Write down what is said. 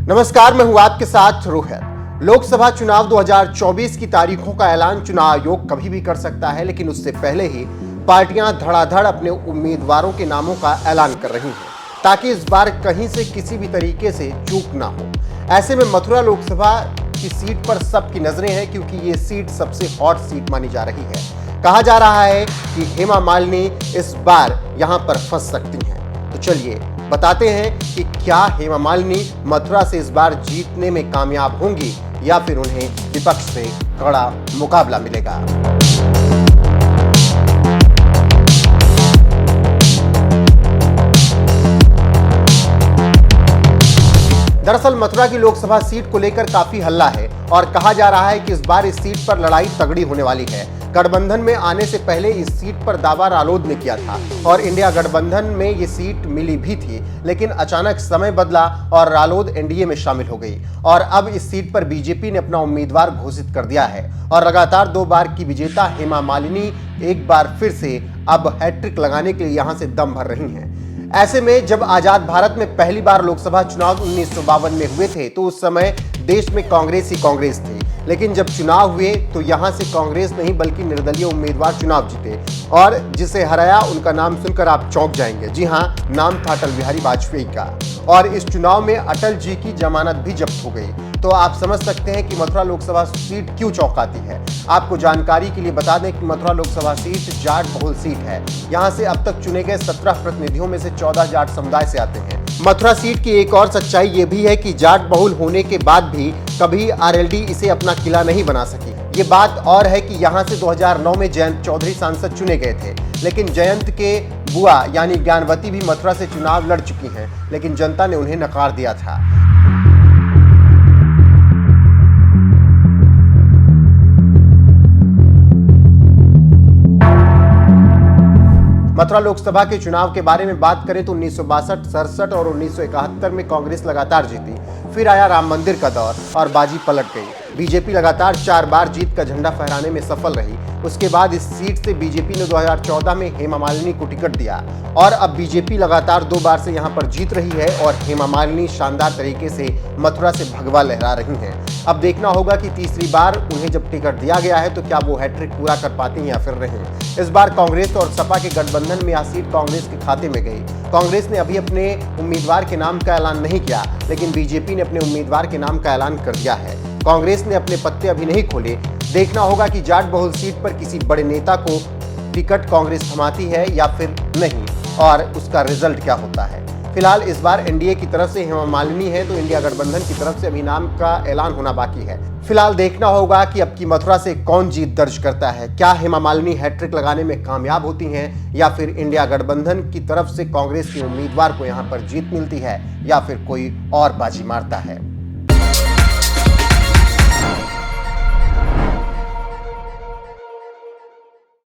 नमस्कार, मैं हूं आपके साथ रोहित। लोकसभा चुनाव 2024 की तारीखों का ऐलान चुनाव आयोग कभी भी कर सकता है, लेकिन उससे पहले ही पार्टियां धड़ाधड़ अपने उम्मीदवारों के नामों का ऐलान कर रही हैं, ताकि इस बार कहीं से किसी भी तरीके से चूक ना हो। ऐसे में मथुरा लोकसभा की सीट पर सबकी नजरें हैं, क्योंकि ये सीट सबसे हॉट सीट मानी जा रही है। कहा जा रहा है कि हेमा मालिनी इस बार यहां पर फंस सकती हैं। तो चलिए बताते हैं कि क्या हेमा मालिनी मथुरा से इस बार जीतने में कामयाब होंगी या फिर उन्हें विपक्ष से कड़ा मुकाबला मिलेगा। दरअसल मथुरा की लोकसभा सीट को लेकर काफी हल्ला है और कहा जा रहा है कि इस बार इस सीट पर लड़ाई तगड़ी होने वाली है। गठबंधन में आने से पहले इस सीट पर दावा रालोद ने किया था और इंडिया गठबंधन में ये सीट मिली भी थी, लेकिन अचानक समय बदला और रालोद एनडीए में शामिल हो गई और अब इस सीट पर बीजेपी ने अपना उम्मीदवार घोषित कर दिया है और लगातार 2 बार की विजेता हेमा मालिनी एक बार फिर से अब हैट्रिक लगाने के लिए यहां से दम भर रही हैं। ऐसे में जब आजाद भारत में पहली बार लोकसभा चुनाव 1952 में हुए थे तो उस समय देश में कांग्रेस ही कांग्रेस थी, लेकिन जब चुनाव हुए तो यहां से कांग्रेस नहीं बल्कि निर्दलीय उम्मीदवार चुनाव जीते और जिसे हराया उनका नाम सुनकर आप चौंक जाएंगे। जी हां, नाम था अटल बिहारी वाजपेयी का और इस चुनाव में अटल जी की जमानत भी जब्त हो गई। तो आप समझ सकते हैं कि मथुरा लोकसभा सीट क्यों चौंकाती है। आपको जानकारी के लिए बता दें कि मथुरा लोकसभा सीट जाट बहुल सीट है। यहां से अब तक चुने गए 17 प्रतिनिधियों में से 14 जाट समुदाय से आते हैं। मथुरा सीट की एक और सच्चाई ये भी है कि जाट बहुल होने के बाद भी कभी आरएलडी इसे अपना किला नहीं बना सकी। ये बात और है कि यहाँ से 2009 में जयंत चौधरी सांसद चुने गए थे, लेकिन जयंत के बुआ यानी ज्ञानवती भी मथुरा से चुनाव लड़ चुकी हैं, लेकिन जनता ने उन्हें नकार दिया था। मथुरा लोकसभा के चुनाव के बारे में बात करें तो 1962, 67 और 1971 में कांग्रेस लगातार जीती। फिर आया राम मंदिर का दौर और बाजी पलट गई। बीजेपी लगातार 4 बार जीत का झंडा फहराने में सफल रही। उसके बाद इस सीट से बीजेपी ने 2014 में हेमा मालिनी को टिकट दिया और अब बीजेपी लगातार 2 बार से यहां पर जीत रही है और हेमा मालिनी शानदार तरीके से मथुरा से भगवा लहरा रही हैं। अब देखना होगा कि तीसरी बार उन्हें जब टिकट दिया गया है तो क्या वो हैट्रिक पूरा कर पाती हैं या फिर नहीं। इस बार कांग्रेस और सपा के गठबंधन में यह सीट कांग्रेस के खाते में गई। कांग्रेस ने अभी अपने उम्मीदवार के नाम का ऐलान नहीं किया, लेकिन बीजेपी ने अपने उम्मीदवार के नाम का ऐलान कर दिया है। कांग्रेस ने अपने पत्ते अभी नहीं खोले। देखना होगा कि जाट बहुल सीट पर किसी बड़े नेता को टिकट कांग्रेस थमाती है या फिर नहीं और उसका रिजल्ट क्या होता है। फिलहाल इस बार एनडीए की तरफ से हेमा मालिनी है तो इंडिया गठबंधन की तरफ से अभी नाम का ऐलान होना बाकी है। फिलहाल देखना होगा कि अब की मथुरा से कौन जीत दर्ज करता है। क्या हेमा मालिनी हैट्रिक लगाने में कामयाब होती हैं या फिर इंडिया गठबंधन की तरफ से कांग्रेस के उम्मीदवार को यहां पर जीत मिलती है या फिर कोई और बाजी मारता है।